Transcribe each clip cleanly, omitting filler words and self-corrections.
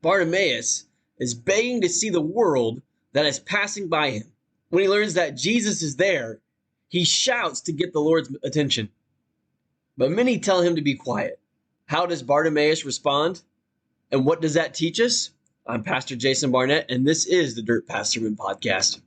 Bartimaeus is begging to see the world that is passing by him. When he learns that Jesus is there, he shouts to get the Lord's attention. But many tell him to be quiet. How does Bartimaeus respond? And what does that teach us? I'm Pastor Jason Barnett, and this is the Dirt Path Sermon Podcast.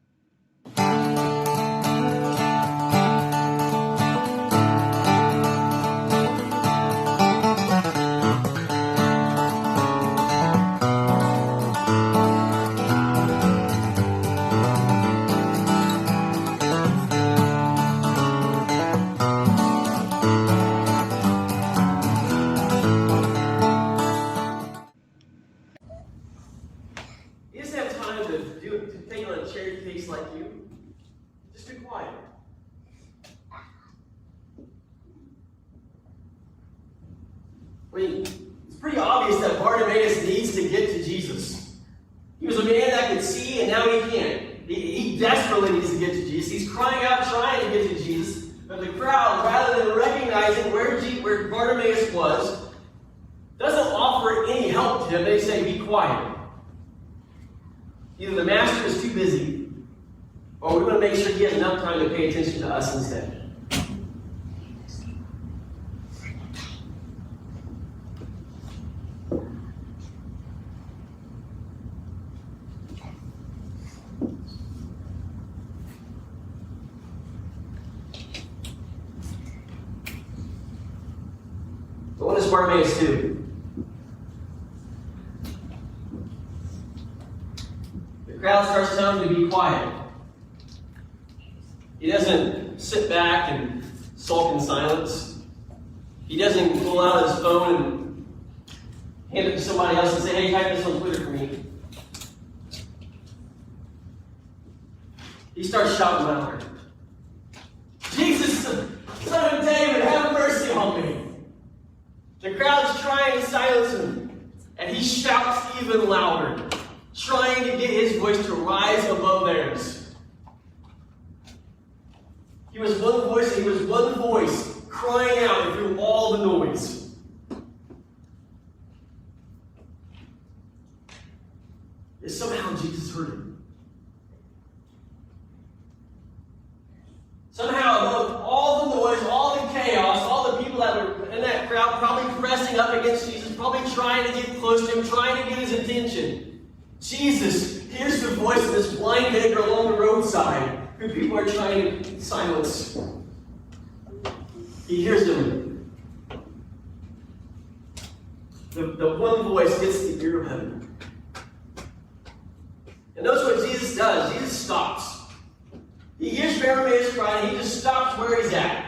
It's pretty obvious that Bartimaeus needs to get to Jesus. He was a man that could see, and now he can't. He desperately needs to get to Jesus. He's crying out, trying to get to Jesus. But the crowd, rather than recognizing where Bartimaeus was, doesn't offer any help to him. They say, be quiet. Either the master is too busy, or we want to make sure he has enough time to pay attention to us instead. But what does Bartimaeus do? The crowd starts telling him to be quiet. He doesn't sit back and sulk in silence. He doesn't pull out his phone and hand it to somebody else and say, hey, type this on Twitter for me. He starts shouting louder. Jesus, son of David, have mercy on me. The crowd's trying to silence him, and he shouts even louder, trying to get his voice to rise above theirs. He was one voice crying out through all the noise. And somehow Jesus heard him. Somehow, above all the noise, all the chaos, all the people that were in that crowd probably pressing up against Jesus, probably trying to get close to him, trying to get his attention, Jesus hears the voice of this blind beggar along the roadside who people are trying to silence. He hears him. The one voice gets the ear of heaven. And notice what Jesus does. Jesus stops. He hears Bartimaeus crying. He just stops where he's at.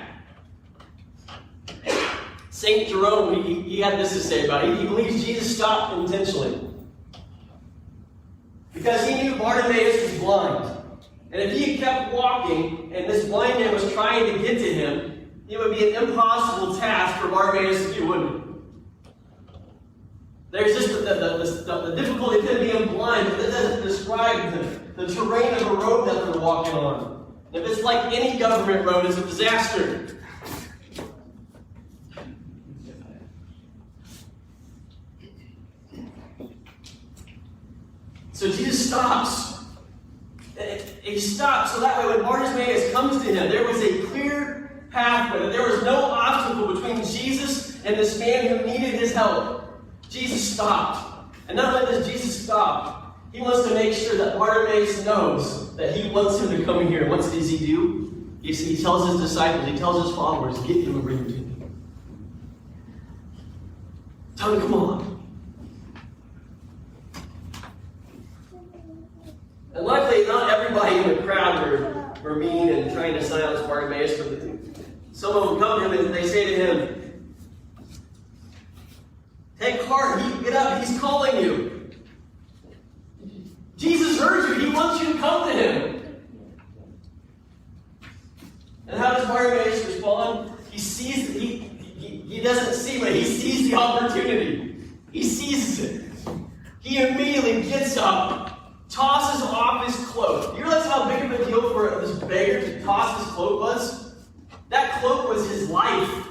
St. Jerome, he had this to say about it. He believes Jesus stopped intentionally. Because he knew Bartimaeus was blind. And if he had kept walking, and this blind man was trying to get to him, it would be an impossible task for Bartimaeus to do, wouldn't it? There's just the difficulty of him being blind, but that doesn't describe the terrain of a road that they're walking on. If it's like any government road, it's a disaster. So Jesus stops. He stops so that way when Bartimaeus comes to him, there was a clear pathway. There was no obstacle between Jesus and this man who needed his help. Jesus stopped. And not only does Jesus stop, he wants to make sure that Bartimaeus knows that he wants him to come in here. What does he do? He tells his disciples, he tells his followers, get him and bring him to me. Tell him, come on. And luckily, not everybody in the crowd were mean and trying to silence Bartimaeus. Some of them come to him and they say to him, take heart, get up, he's calling you. Jesus heard you, he wants you to come to him. And how does Bartimaeus respond? He doesn't see, but he sees the opportunity. He sees it. He immediately gets up, tosses off his cloak. You realize how big of a deal for this beggar to toss his cloak was? That cloak was his life.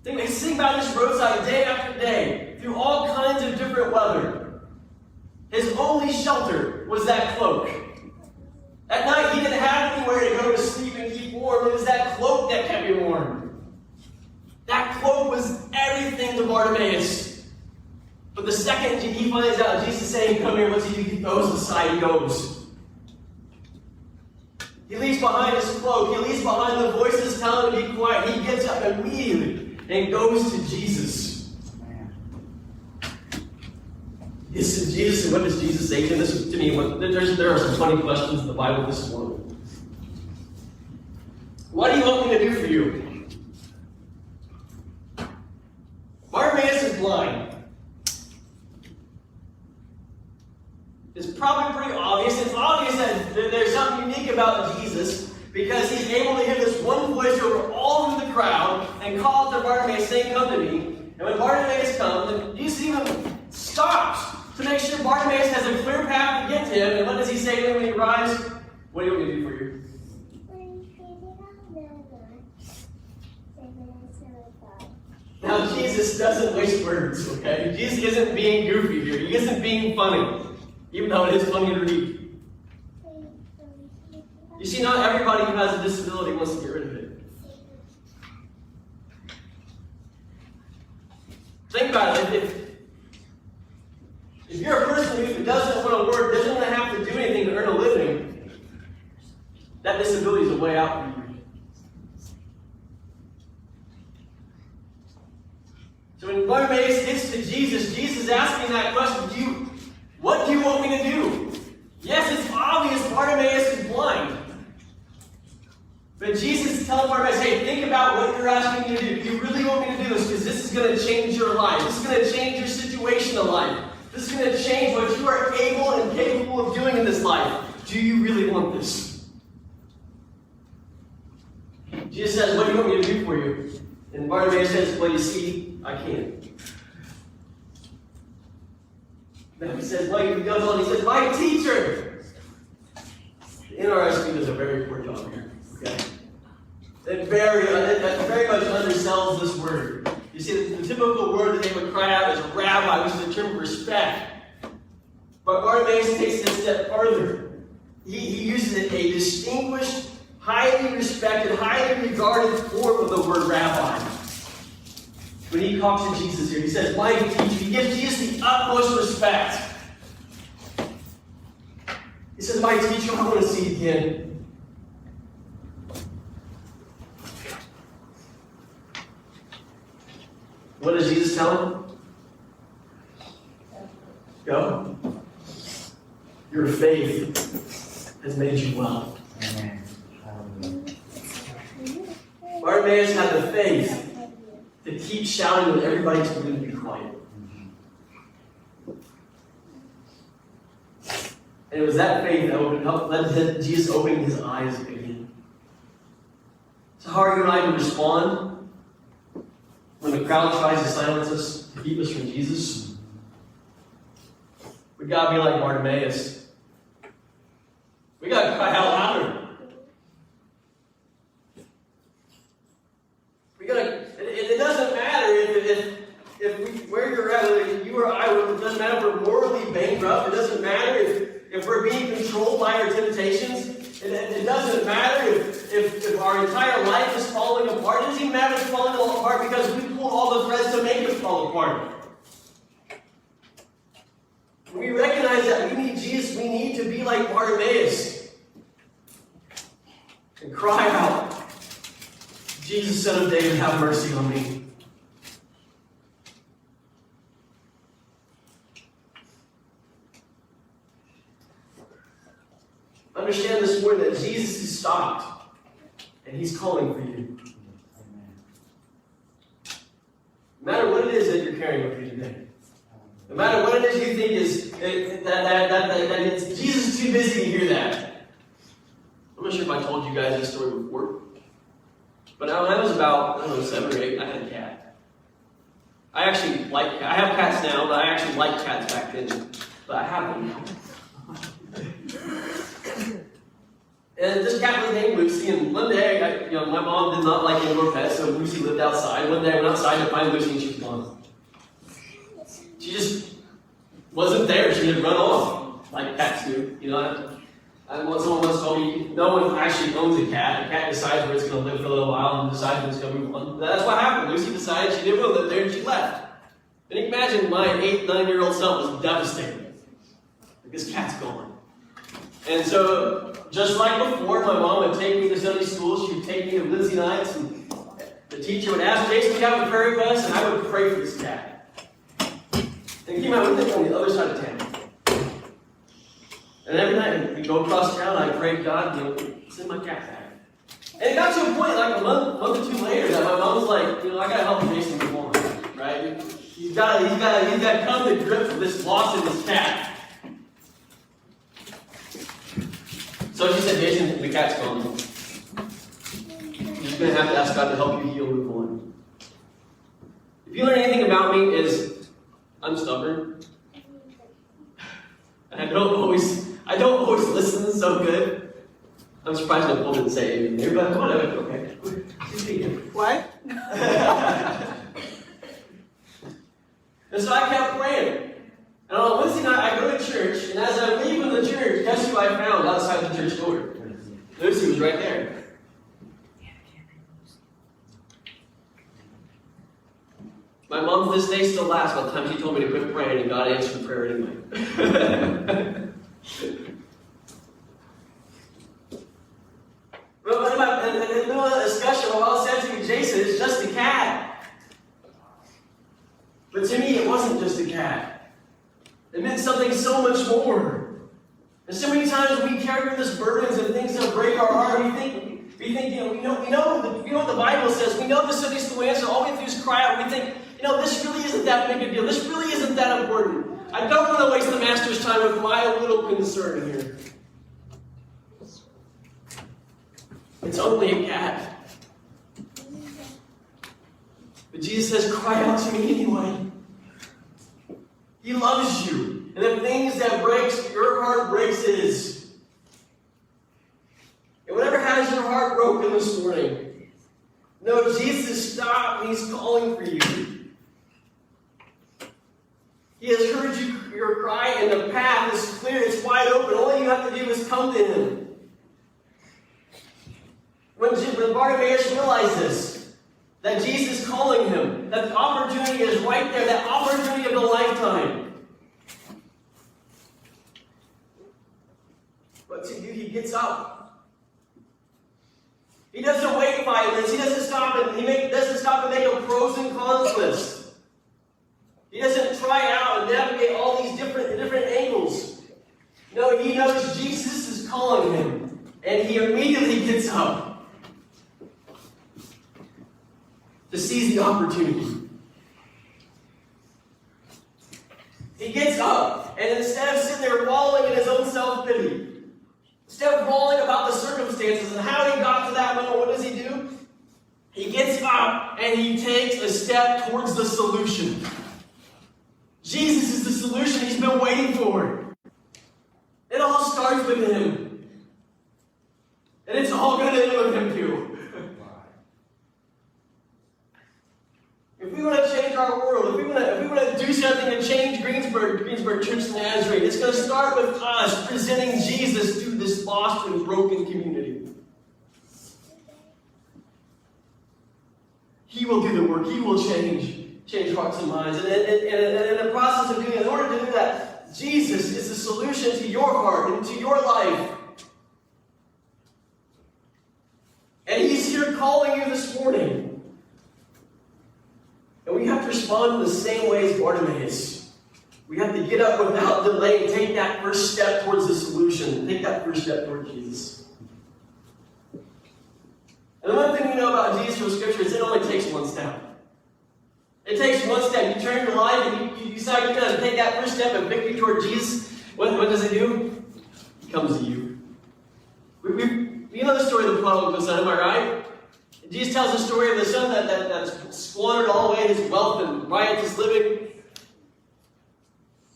Think about this roadside day after day, through all kinds of different weather. His only shelter was that cloak. At night, he didn't have anywhere to go to sleep and keep warm. It was that cloak that kept him warm. That cloak was everything to Bartimaeus. But the second he finds out Jesus saying, come here, what's he do? He goes aside, he goes. He leaves behind his cloak. He leaves behind the voices telling him to be quiet. He gets up immediately and goes to Jesus. Jesus, what does Jesus say to him? This is, to me, there are some funny questions in the Bible. This is one of them. What do you want me to do for you? Bartimaeus is blind. It's probably pretty obvious. It's obvious that there's something unique about Jesus because he's able to hear this one voice over all of the crowd and call to Bartimaeus saying, come to me. And when Bartimaeus comes, and Jesus even stops to make sure Bartimaeus has a clear path to get to him. And what does he say to him when he arrives? What do you want me to do for you? Now, Jesus doesn't waste words, okay? Jesus isn't being goofy here. He isn't being funny, even though it is funny to read. You see, not everybody who has a disability wants to get rid of it. Think about it. If you're a person who doesn't want to work, doesn't want to have to do anything to earn a living, that disability is a way out for you. So when Bartimaeus gets to Jesus, Jesus is asking that question, what do you want me to do? Yes, it's obvious Bartimaeus is blind. But Jesus is telling Bartimaeus, hey, think about what you're asking me to do. You really want me to do this because this is going to change your life. This is going to change your situation in life. This is going to change what you are able and capable of doing in this life. Do you really want this? Jesus says, what do you want me to do for you? And Bartimaeus says, well, you see, I can't. Then he says, well, he goes on, he says, my teacher. The NRSV does a very poor job here. Okay? That very much undersells this word. You see, the typical word that they would cry out is rabbi, which is a term of respect. But Bartimaeus takes it a step further. He uses a distinguished, highly respected, highly regarded form of the word rabbi. When he talks to Jesus here, he says, my teacher. He gives Jesus the utmost respect. He says, my teacher, I want to see again. What does Jesus tell him? Go. Your faith has made you well. Amen. Bartimaeus had the faith to keep shouting when everybody told him to be quiet. And it was that faith that led to Jesus opening his eyes again. So how are you and I to respond when the crowd tries to silence us, to keep us from Jesus? We gotta be like Bartimaeus. We gotta cry out louder. It doesn't matter if where you're at, whether you or I, it doesn't matter if we're morally bankrupt. It doesn't matter if we're being controlled by our temptations. It doesn't matter if our entire life is falling apart. It doesn't even matter if it's falling apart because we pulled all the threads to make it fall apart. We recognize that we need Jesus. We need to be like Bartimaeus and cry out, Jesus, Son of David, have mercy on me. Understand this morning that Jesus has stopped and he's calling for you. No matter what it is that you're carrying with you today. No matter what it is you think is that it's Jesus is too busy to hear that. I'm not sure if I told you guys this story before. But when I was about, 7 or 8, I had a cat. I have cats now, but I actually liked cats back then. But I have them now. And this cat was named Lucy, and one day, my mom did not like indoor pets, so Lucy lived outside. One day I went outside to find Lucy, and she was gone. She just wasn't there. or just run off like cats do. You know, someone once told me, no one actually owns a cat. A cat decides where it's going to live for a little while and decides when it's going to move on. That's what happened. Lucy decided she didn't want to live there and she left. And you can imagine my 8, 9-year-old son was devastated. Like, this cat's gone. And so, just like before, my mom would take me to Sunday school. She would take me to Wednesday nights, and the teacher would ask, Jason, do you have a prayer request? And I would pray for this cat. And he might live on the other side of town. And every night, we'd go across town, I'd pray, God, send my cat back. And it got to a point, like a month or two later, that my mom was like, I got to help Jason move on, right? He's got to come to grips with this loss in his cat. So she said, Jason, the cat's gone. You're just going to have to ask God to help you heal and move on. If you learn anything about me, is I'm stubborn. And I don't always listen so good. I'm surprised Nicole didn't say anything there, but whatever. Okay. What? And so I kept praying. And on Wednesday night, I go to church, and as I'm leaving the church, guess who I found outside the church door? Lucy was right there. My mom to this day still laughs by the time she told me to quit praying, and God answered the prayer anyway. But in the middle of the discussion, my mom said to me, Jason, it's just a cat. But to me, it wasn't just a cat. It meant something so much more. And so many times we carry these burdens and things that break our heart. We think, we know what the Bible says. We know the Sunday school answer. All we have to do is cry out. We think, this really isn't that big a deal. This really isn't that important. I don't want to waste the Master's time with my little concern here. It's only a cat. But Jesus says, cry out to me anyway. He loves you. And the things that breaks your heart breaks his. And whatever has your heart broken this morning, no, Jesus stopped and he's calling for you. He has heard your cry, and the path is clear, it's wide open. All you have to do is come to him. When Bartimaeus realized this, that Jesus is calling him, that the opportunity is right there, that opportunity of a lifetime. What to do? He gets up. He doesn't wait 5 minutes. He doesn't stop and make a pros and cons list. He doesn't try out and navigate all these different angles. No, he knows Jesus is calling him, and he immediately gets up to seize the opportunity. He gets up, and instead of sitting there wallowing in his own self-pity, instead of bawling about the circumstances and how he got to that moment, what does he do? He gets up and he takes a step towards the solution. Jesus is the solution he's been waiting for. It all starts with him. And it's all going to end with him too. If we want to change our world, if we want to do something to change Greensburg Church Nazarene, it's going to start with us presenting Jesus to this lost and broken community. He will do the work. He will change hearts and minds. And in the process of doing it, in order to do that, Jesus is the solution to your heart and to your life. And he's here calling you this morning. And we have to respond in the same way as Bartimaeus. We have to get up without delay and take that first step towards the solution. Take that first step toward Jesus. And the one thing we know about Jesus from Scripture is it only takes one step. It takes one step. You turn your life and you decide you're going to take that first step of victory toward Jesus. What does it do? It comes to you. You know the story of the prodigal son, am I right? Jesus tells the story of the son that's squandered all away his wealth and riotous living.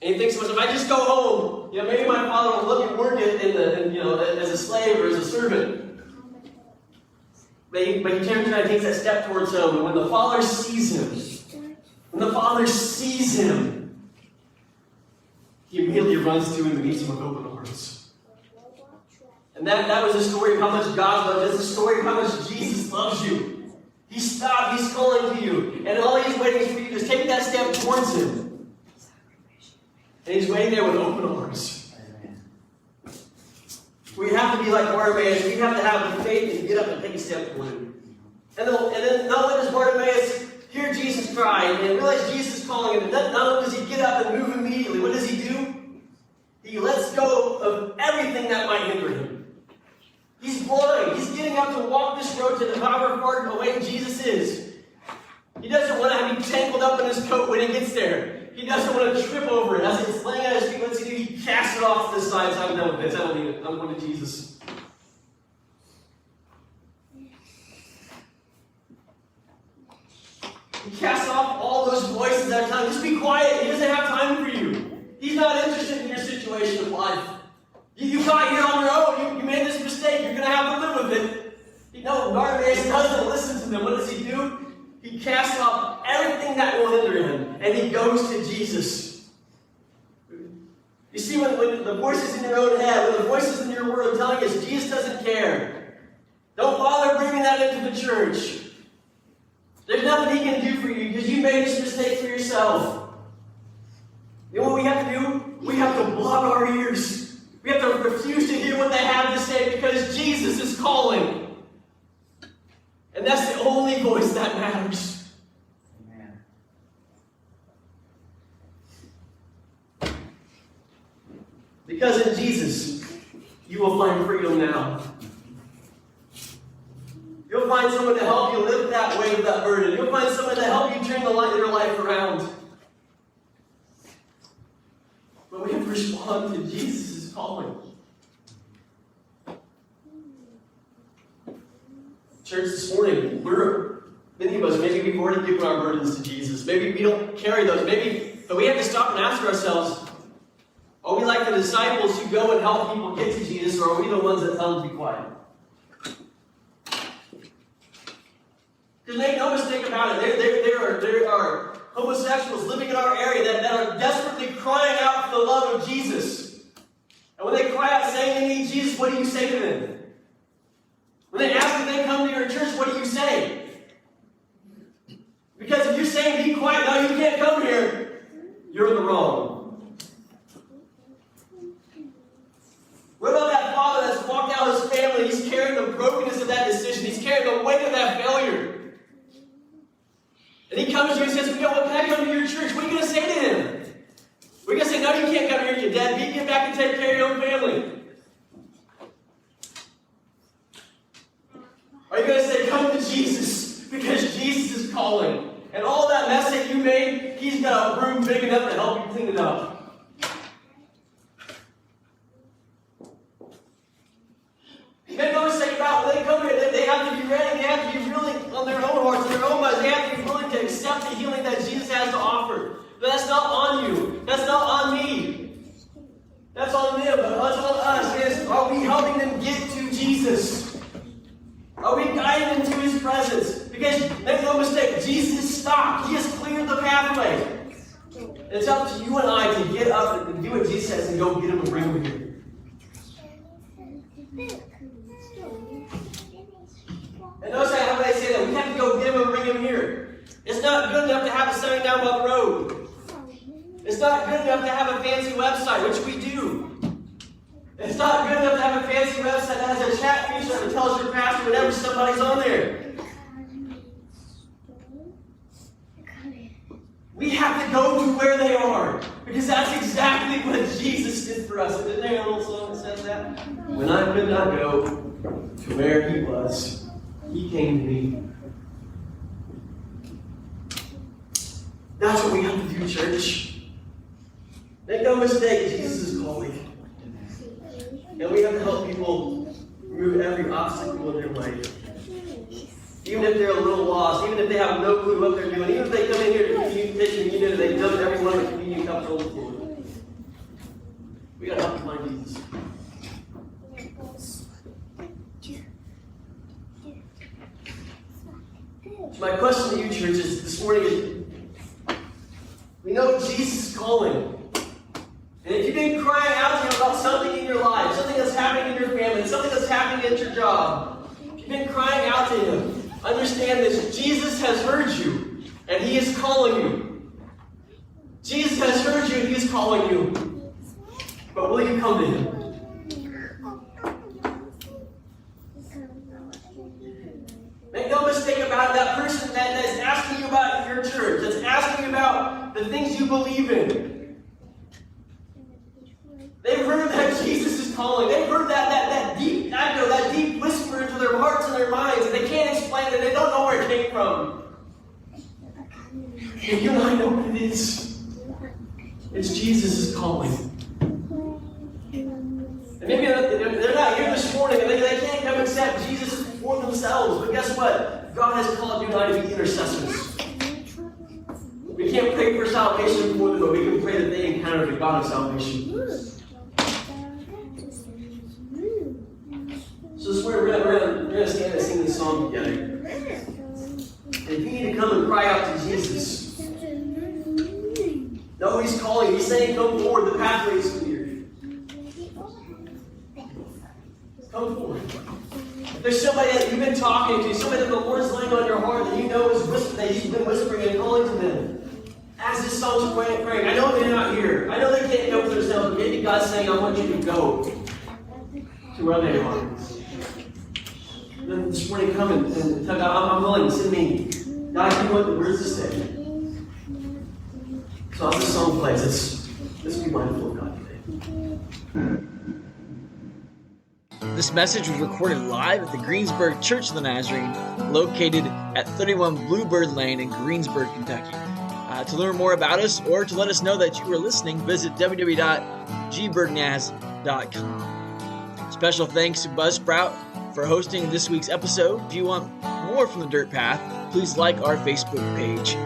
And he thinks to himself, if I just go home, maybe my father will let me work as a slave or as a servant. But he turns and takes that step towards home. And when the father sees him, he immediately runs to him and meets him with open arms. And that was a story of how much God loves you. That's a story of how much Jesus loves you. He stopped, he's calling to you, and all he's waiting for you to do is take that step towards him. And he's waiting there with open arms. We have to be like Bartimaeus. We have to have the faith and get up and take a step toward him. And then not only does Bartimaeus hear Jesus cry and realize Jesus is calling him, not only does he get up and move immediately, what does he do? He lets go of everything that might hinder him. He's blind. He's getting up to walk this road to the however far away Jesus is. He doesn't want to be tangled up in his coat when he gets there. He doesn't want to trip over it. As it's laying at his feet, what's he do? He casts it off to the side. I'm done with this. I don't need it. I'm going to Jesus. He casts off all those voices that are telling him, just be quiet. He doesn't have time for you. He's not interested in your situation of life. You got here on your own. You made this mistake. You're going to have to live with it. No, Bartimaeus doesn't listen to them. What does he do? He casts off everything that will hinder him, and he goes to Jesus. You see, when the voices in your own head, when the voices in your world are telling us Jesus doesn't care, don't bother bringing that into the church. There's nothing he can do for you because you made this mistake for yourself. You know what we have to do? We have to block our ears. We have to refuse to hear what they have to say because Jesus is calling. And that's the only voice that matters. Amen. Because in Jesus, you will find freedom now. You'll find someone to help you lift that weight of that burden. You'll find someone to help you turn your life around. But we have to respond to Jesus' calling. Church, this morning, many of us, maybe we've already given our burdens to Jesus. Maybe we don't carry those. But we have to stop and ask ourselves, are we like the disciples who go and help people get to Jesus, or are we the ones that tell them to be quiet? Because make no mistake about it, there are homosexuals living in our area that are desperately crying out for the love of Jesus. And when they cry out saying they need Jesus, what do you say to them? When they ask if they come to your church, what do you say? Because if you're saying be quiet, no, you can't come here, you're in the wrong. What about that father that's walked out his family? He's carrying the brokenness of that decision. He's carrying the weight of that failure. And he comes to you and says, well, can I come to your church? What are you going to say to him? We're going to say, no, you can't come here, you're dead. Get back and take care of your own family. Are you going to say, come to Jesus? Because Jesus is calling. And all that mess that you made, he's got a broom big enough to help you clean it up. Make no mistake about when they come here, they have to be ready. They have to be willing on their own hearts, their own minds. They have to be willing to accept the healing that Jesus has to offer. But that's not on you. That's not on me. That's on them. But that's on us. Are we helping them get to Jesus? Are we guiding them to his presence? Because make no mistake, Jesus stopped. He has cleared the pathway. And it's up to you and I to get up and do what Jesus says and go get him and bring him here. And notice how they say that we have to go get him and bring him here. It's not good enough to have a sign down by the road. It's not good enough to have a fancy website, which we do. It's not good enough to have a fancy website that has a chat feature that tells your pastor whenever somebody's on there. We have to go to where they are. Because that's exactly what Jesus did for us. Didn't they have a little song that says that? When I could not go to where he was, he came to me. That's what we have to do, church. Make no mistake, Jesus is calling. And we have to help people remove every obstacle in their life. Even if they're a little lost, even if they have no clue what they're doing, even if they come in here to take communion and they dump every one of the communion cups on the floor. We got to help them find Jesus. So my question to you, church, is this morning is, we know Jesus is calling. And if you been crying out to him about something in your life, something that's happening in your family, something that's happening at your job, if you've been crying out to him, understand this. Jesus has heard you, and he is calling you. Jesus has heard you, and he is calling you. But will you come to him? Make no mistake about it, that person that is asking you about your church, that's asking you about the things you believe in. They've heard that Jesus is calling. They've heard that deep echo, that deep whisper into their hearts and their minds, and they can't explain it. They don't know where it came from. And you and I know what it is. It's Jesus' calling. And maybe they're not here this morning, and they can't come accept Jesus for themselves. But guess what? God has called you and I to be intercessors. We can't pray for salvation for them, but we can pray that they encounter the God of salvation. So this morning we're going to stand and sing this song together. And if you need to come and cry out to Jesus, know he's calling. He's saying, come forward. The pathway is clear. Come forward. If there's somebody that you've been talking to, somebody that the Lord's laying on your heart that you know is whispering, that he's been whispering and calling to them, as this song's praying, I know they're not here. I know they can't go for themselves, but maybe God's saying, I want you to go to where they are. And then this morning, come and tell God, I'm willing, send me. God, you want the words to say. So as this song plays, let's be mindful of God today. This message was recorded live at the Greensburg Church of the Nazarene, located at 31 Bluebird Lane in Greensburg, Kentucky. To learn more about us or to let us know that you are listening, visit www.gburgnaz.com. Special thanks to Buzzsprout for hosting this week's episode. If you want more from the Dirt Path, please like our Facebook page.